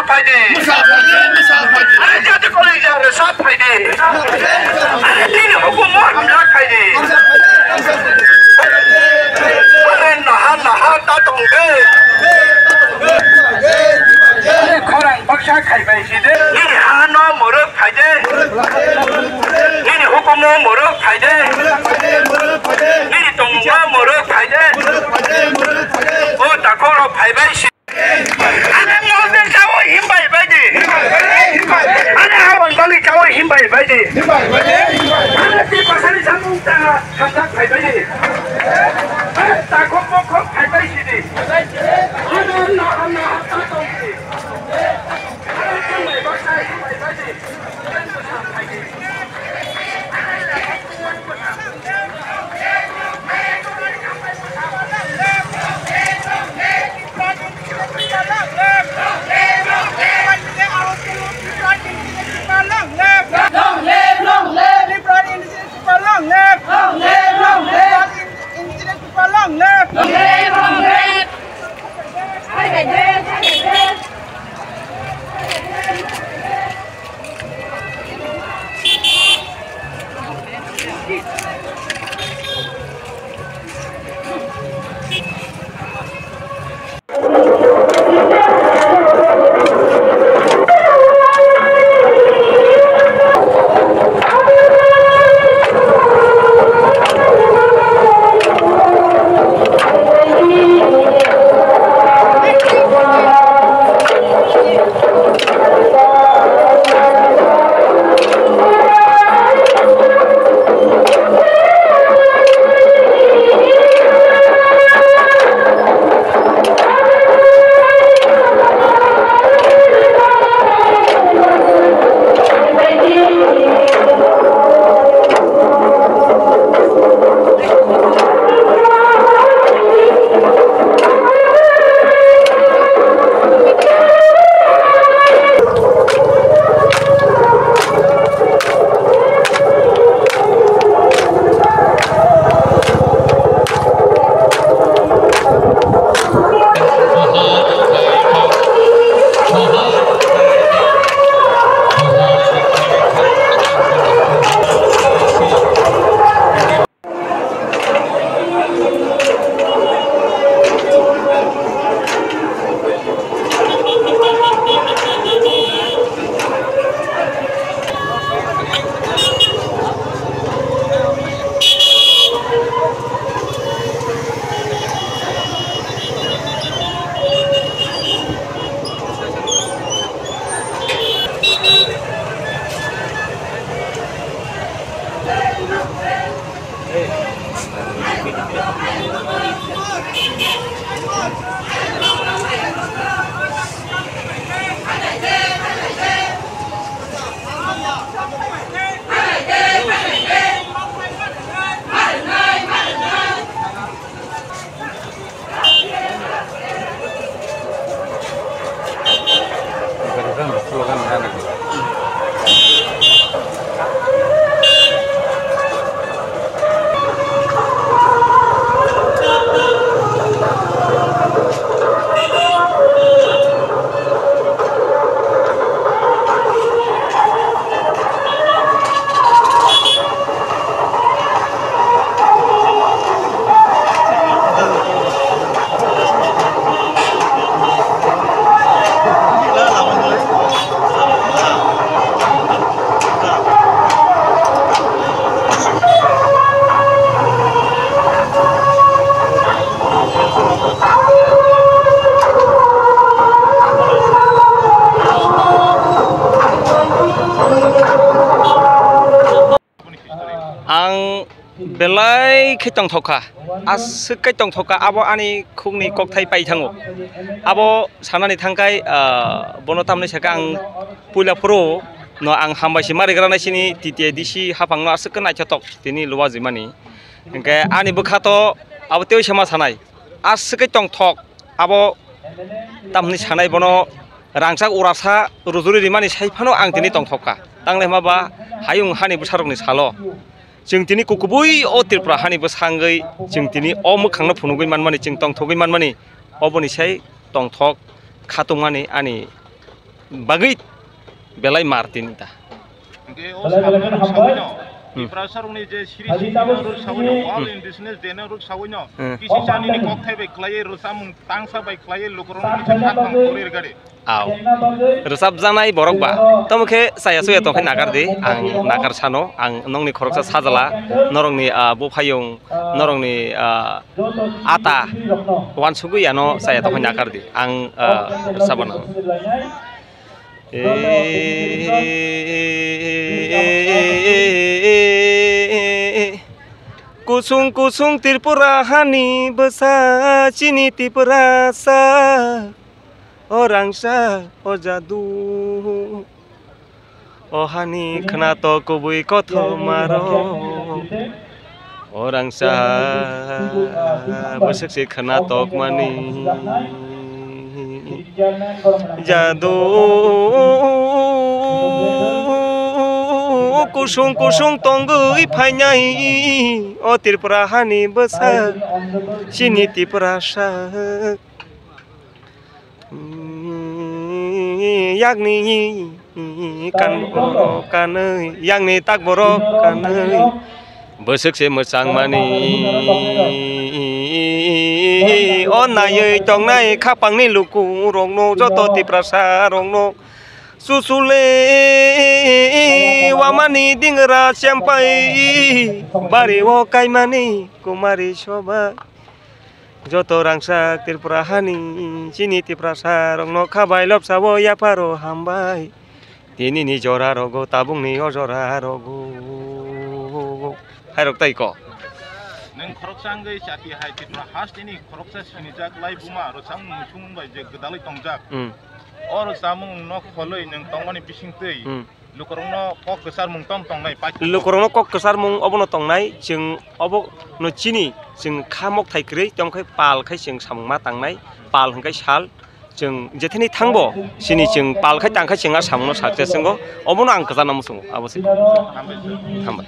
फायदे अरे जाते कॉलेज जा रहे सब फायदे अरे तीन हुकूमत हमला फायदे अरे नहा नहा तातोंगे अरे खोरां बक्सा खाइबाय सिदे ini hano muruk फायदे ini hukumu muruk फायदे ini tongga muruk फायदे oh takoro फायबाय अरे मोदे जाओ हिम्बाय बायदि अरे हावन बालि जाओ हिम्बाय बायदि अरे ती पासानि जामुं ता हाता फायबाय अरे ताखौ मखौ फायबाय सिदि अरे ना ना हाता दंदि अरे जोंलाय बासा हिम्बाय बायदि belai kitong thoka as kitong thoka abo ani khungni kokthai pai thango abo sanani thangkai bono tamni saka ang puila pro no ang hambaisi mari grana sini titia disi hapangno asukna chatok tini luwaji mani engke ani bukhato abo teu sama sanai as kitong thok abo tamni sanai bono rangsak urasa rujuri rimani saifano ang tini tong thoka tangle maba hayung hani busarokni salo जों दिनै कुकुबुइ ओ त्रिपुरा हानिबो सांगै जों दिनै ओ मोखांनो फुनुगै मानमानि जों तंथगै मानमानि अबनि साय तंथक खातंमानि आनि bagit belai martin ita Oke, oh sekarang ruk sawinyo. Di prasarung ni je siri ruk sawinyo, all indigenous dena ruk sawinyo. Kisi chani ni kok thebe klai rusamung tangsa bai klai lukurong ni chat bang kurir gade. aw resap janai borok ba tomke saya suya tongkai nagar de ang nagar sano ang nongni khoroksa sajala norongni bofayung norongni ata wan sugui ano saya tongkai nagar de ang resabana kusung kusung Tripura hani besa cini Tripura sa orang sa o jadu o hani kena to kubui kotho maro orang sa beseksi kena tok mani jadu kusung kusung tonggui phanyai o Tripura hani besa cini Tripura sa yakni kan borok kanai yakni tak borok kanai beseksi mesang mani onai tong nai khapang ni luku rongno joto Tripura sa rongno susule wamani dingra sampai bari wo kaimani kumari soba joto rangsa Tripura hani cini Tripura sa rongno khabai lop sawo ya paro hambai tini ni jora rogo tabung ni ojora rogo hairok taiko Neng khoroksa ngai chati hai Tripura has ini khoroksa sinijak lai buma rosang musung bai je gedalai tongjak or samung no kholoi neng tongmani bising tei lukurong no kok besar mung tong nai lukurong no kok besar mung obo no tongnai jeng obo no cini jeng khamok thaikrei tongkai pal khai jeng samung ma tangnai pal hangkai sal jeng jetheni thangbo sini jeng pal khai tangkai jeng a samung no sakse senggo obo no ang kajana musung abosi hambai